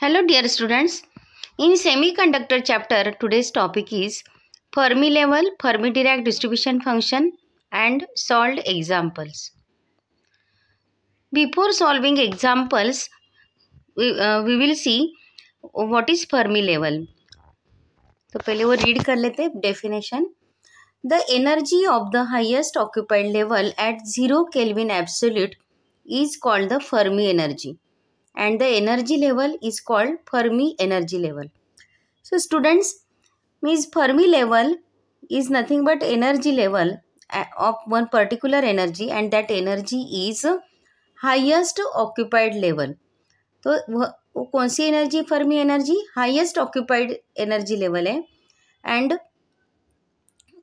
Hello dear students, in semiconductor chapter today's topic is Fermi level, Fermi-Dirac distribution function and solved examples. Before solving examples, we will see what is Fermi level. तो पहले वो read कर लेते हैं definition. The energy of the highest occupied level at 0 Kelvin absolute is called the Fermi energy. And the energy level is called Fermi energy level. So students, means Fermi level is nothing but energy level of one particular energy and that energy is highest occupied level. तो वो कौन सी energy, Fermi energy highest occupied energy level है and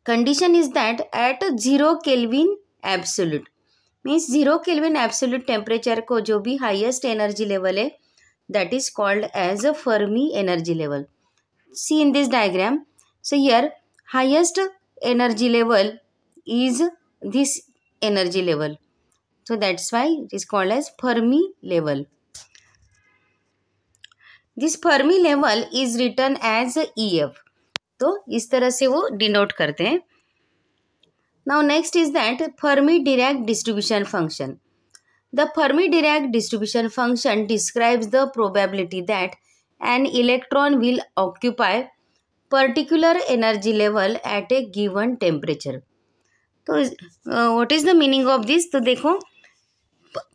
condition is that at 0 kelvin absolute means 0 kelvin absolute temperature को जो भी highest energy level है that is called as a Fermi energy level. See in this diagram, so here highest energy level is this energy level, so that's why it is called as Fermi level. This Fermi level is written as EF, तो इस तरह से वो denote करते हैं. Now next is that Fermi-Dirac distribution function. The Fermi-Dirac distribution function describes the probability that an electron will occupy particular energy level at a given temperature. तो what is the meaning of this? तो देखो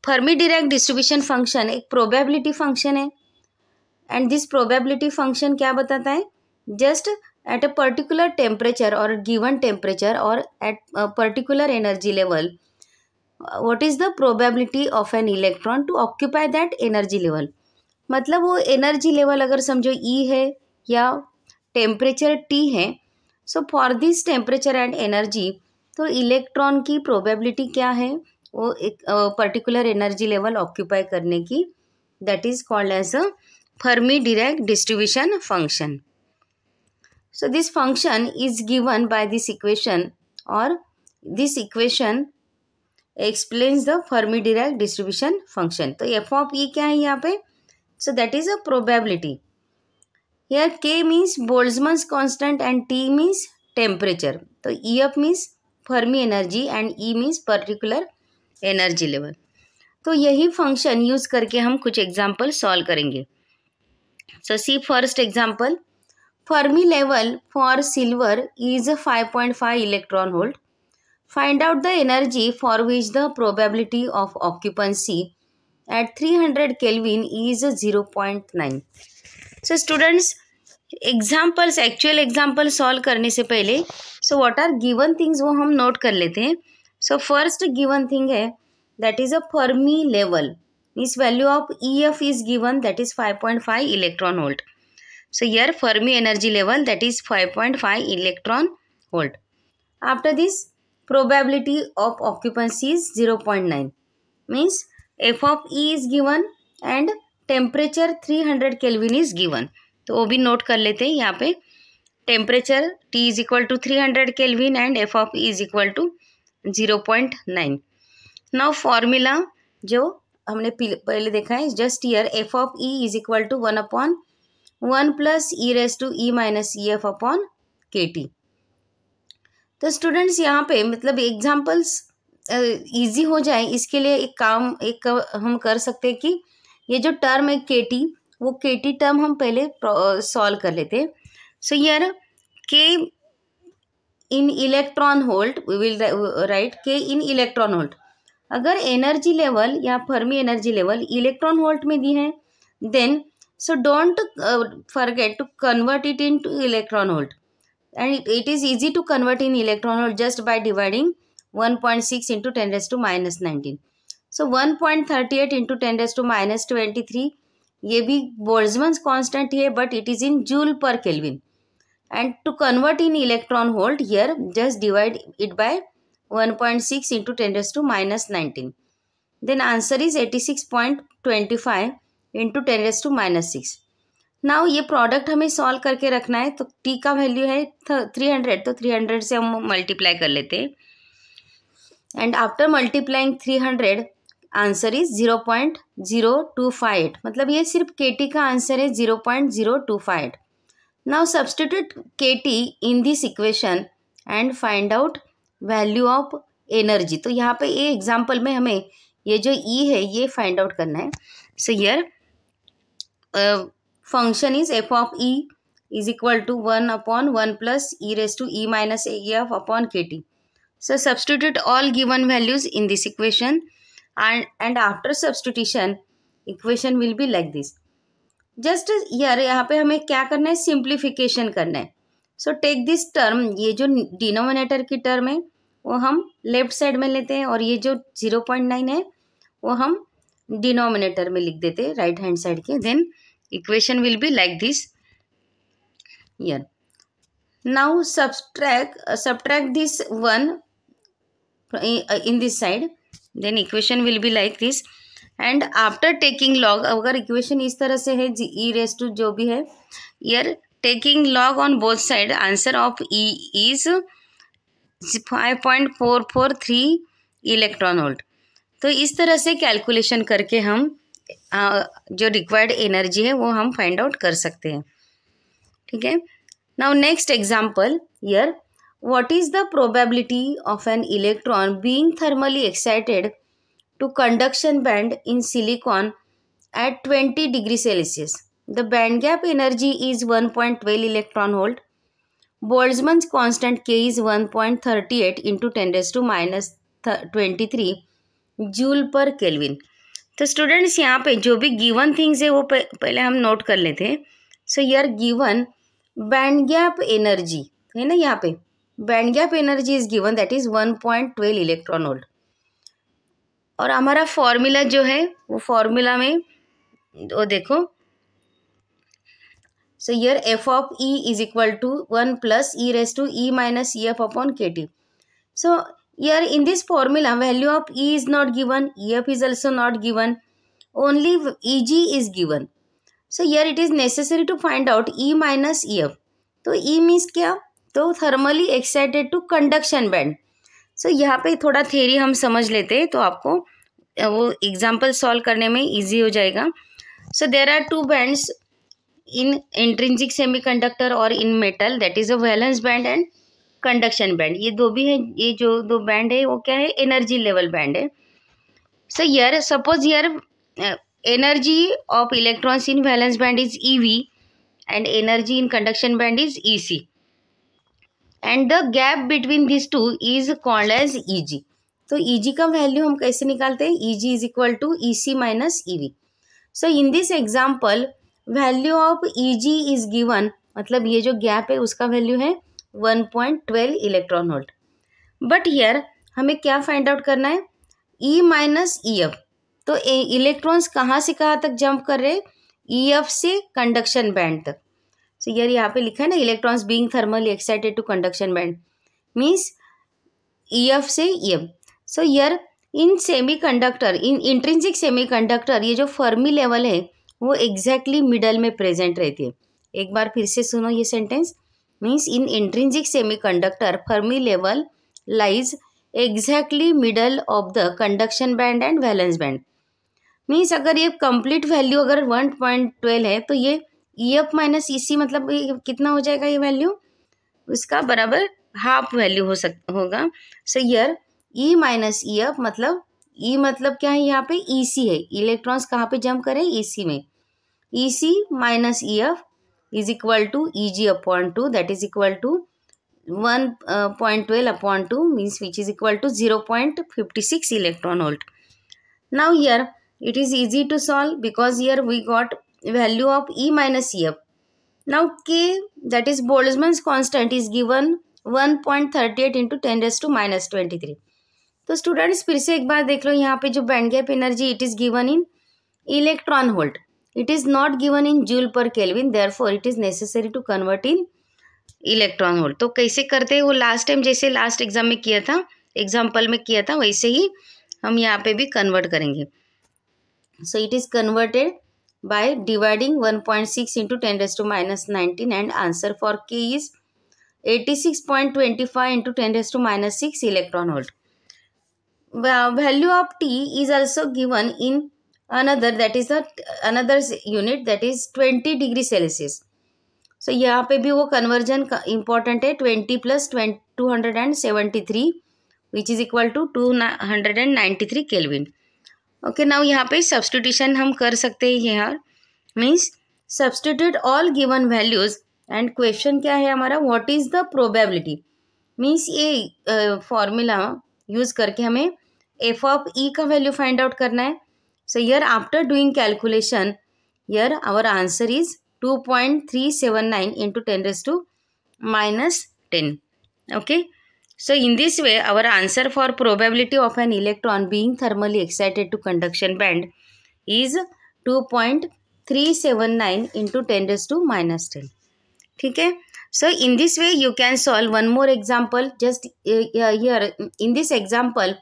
Fermi-Dirac distribution function एक probability function है and this probability function क्या बताता है? Just at a particular temperature or given temperature or at a particular energy level, what is the probability of an electron to occupy that energy level? मतलब वो energy level अगर समझो E है या temperature T है, so for this temperature and energy तो electron की probability क्या है वो एक पर्टिकुलर एनर्जी लेवल ऑक्यूपाई करने की, that is called as a Fermi-Dirac distribution function. So this function is given by this equation or this equation explains the Fermi-Dirac distribution function. तो f of E क्या है यहाँ पे? So that is a probability. Here K means Boltzmann's constant and T means temperature. तो EF means Fermi energy and E means particular energy level. तो यही function use करके हम कुछ एग्जाम्पल सॉल्व करेंगे. So see first example. Fermi level for silver is 5.5 electron volt. Find out the energy for which the probability of occupancy at 300 Kelvin is 0.9. So students, examples, actual example solve करने से पहले so what are given things वो हम note कर लेते हैं. So first given thing है that is a Fermi level. This value of EF is given, that is 5.5 electron volt. So here Fermi energy level, that is 5.5 electron volt. After this probability of occupancy is 0.9 means f of E is given and temperature 300 Kelvin is given. तो वो भी note कर लेते हैं यहाँ पे. Temperature T is equal to 300 Kelvin and f of E is equal to 0.9. Now formula जो हमने पहले देखा है, just here f of E is equal to 1/1 plus e raised to e minus ef upon kt. तो students यहाँ पे मतलब examples easy हो जाए इसके लिए एक हम कर सकते हैं कि ये जो टर्म है kt, वो kt टर्म हम पहले सॉल्व कर लेते हैं. So here k in electron volt V will write k in electron volt. अगर एनर्जी लेवल या Fermi energy level electron volt में दी है then so don't forget to convert it into electron volt, and it is easy to convert in electron volt just by dividing 1.6 into 10 raised to minus 19. So 1.38 into 10 raised to minus 23 ये भी Boltzmann's constant है but it is in joule per Kelvin, and to convert in electron volt here just divide it by 1.6 into 10 raised to minus 19. Then answer is 86.25 into 10 raise to minus 6. Now ये product हमें solve करके रखना है तो T का value है 300, तो 300 से हम मल्टीप्लाई कर लेते हैं and after multiplying 300 answer is 0.0258, मतलब ये सिर्फ KT का आंसर है 0.025. Now substitute KT in this equation and find out value of energy. तो यहाँ पे ये एग्जाम्पल में हमें ये जो E है ये फाइंड आउट करना है. So here function is f of E is equal to 1/1 plus e raised to e minus AF upon KT. So substitute all given values in this equation and after substitution equation will be like this. Just यार यहाँ पे हमें क्या करना है, simplification करना है. So take this term, ये जो डिनोमिनेटर की टर्म है वो हम लेफ्ट साइड में लेते हैं और ये जो 0.9 है वो हम डिनोमिनेटर में लिख देते हैं राइट हैंड साइड के. Then equation will be like this. Here now subtract this one in this side, then equation will be like this. and after taking log, अगर इक्वेशन इस तरह से है e raised to जो भी है, here taking log on both side, answer of E is 5.443 electron volt. तो इस तरह से कैलकुलेशन करके हम जो रिक्वायर्ड एनर्जी है वो हम फाइंड आउट कर सकते हैं. ठीक है. Now next example. Here what is the probability of an electron being thermally excited to conduction band in silicon at 20 degree Celsius. The band gap energy is 1.12 electron volt. Boltzmann constant K is 1.38 into 10⁻23 joule per kelvin. तो students यहाँ पे जो भी given things है वो पहले हम note कर लेते हैं. So here given band gap energy है ना, यहाँ पे band gap energy is given that is 1.12 electron volt. और हमारा फॉर्मूला जो है वो फॉर्मूला में वो देखो. So here f of E is equal to 1 plus e raised to e minus EF upon KT. So here in this formula value of E is not given, EF is also not given, only EG is given. So here it is necessary to find out E minus EF. तो E means क्या, तो thermally excited to conduction band. So यहाँ पे थोड़ा theory हम समझ लेते हैं तो आपको वो एग्जाम्पल सॉल्व करने में इजी हो जाएगा. So there are two bands in intrinsic semiconductor और in metal, that is a valence band and conduction band. ये दो भी है, ये जो दो बैंड है वो क्या है, एनर्जी लेवल बैंड है. So here suppose here energy of electrons in valence band is EV and energy in conduction band is EC, and the gap between these two is called as EG. तो EG का value हम कैसे निकालते हैं, EG is equal to EC minus EV. So in this example value of EG is given, मतलब ये जो gap है उसका वैल्यू है 1.12 इलेक्ट्रॉन वोल्ट. बट हियर हमें क्या फाइंड आउट करना है, E माइनस EF. तो इलेक्ट्रॉन्स कहाँ से कहाँ तक जंप कर रहे, EF से कंडक्शन बैंड तक. सो यार यहाँ पे लिखा है ना, electrons being thermally excited to conduction band means EF से EF. सो यार in semiconductor, in intrinsic semiconductor ये जो फर्मी लेवल है वो एग्जैक्टली मिडल में प्रेजेंट रहती है. एक बार फिर से सुनो ये sentence. Means in intrinsic semiconductor Fermi level lies exactly middle of the conduction band and valence band. Means अगर ये कंप्लीट वैल्यू अगर 1.12 है तो ये EF माइनस EC मतलब कितना हो जाएगा, ये वैल्यू उसका बराबर हाफ वैल्यू होगा. So here E minus EF मतलब E मतलब क्या है, यहाँ पे EC है, इलेक्ट्रॉन्स कहाँ पे जंप करें, EC में. EC minus EF is equal to EG upon 2, that is equal to 1.12 upon 2 means which is equal to 0.56 electron volt. Now here it is easy to solve because here we got value of E minus EF. Now K, that is Boltzmann's constant, is given 1.38 into 10⁻23. तो students फिर से एक बार देख लो, यहाँ पे जो band gap energy it is given in electron volt, it is not given in joule per kelvin, therefore it is necessary to convert in electron volt. तो कैसे करते हैं वो लास्ट टाइम जैसे लास्ट एग्जाम में किया था, एग्जाम्पल में किया था, वैसे ही हम यहाँ पे भी कन्वर्ट करेंगे. So it is converted by dividing 1.6 into 10⁻19 and answer for K is 86.25 into 10⁻6 electron volt. value of T is also given in another, that is the another unit, that is 20 degree Celsius. So यहाँ पे भी वो conversion important है. 20 plus 273 which is equal to 293 kelvin. Okay, now यहाँ पे substitution हम कर सकते हैं. यहाँ means substitute all given values and question क्या है हमारा, what is the probability. Means ये फॉर्मूला यूज करके हमें एफ ऑफ ई का वैल्यू फाइंड आउट करना है. So here after doing calculation, here our answer is 2.379 into 10 raised to minus 10. Okay, so in this way our answer for probability of an electron being thermally excited to conduction band is 2.379 into 10 raised to minus 10. ठीक है. So in this way you can solve one more example. Just here in this example,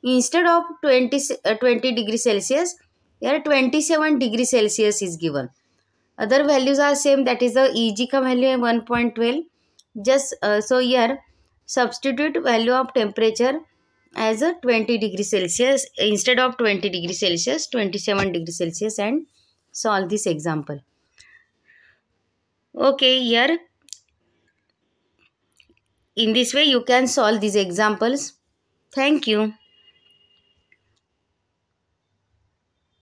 instead of 20 degree Celsius, here 27 degree Celsius is given. Other values are same, that is the Eg का value है 1.12. just so here substitute value of temperature as a 20 degree Celsius instead of 20 degree Celsius, 27 degree Celsius, and solve this example. Okay, here in this way you can solve these examples. Thank you.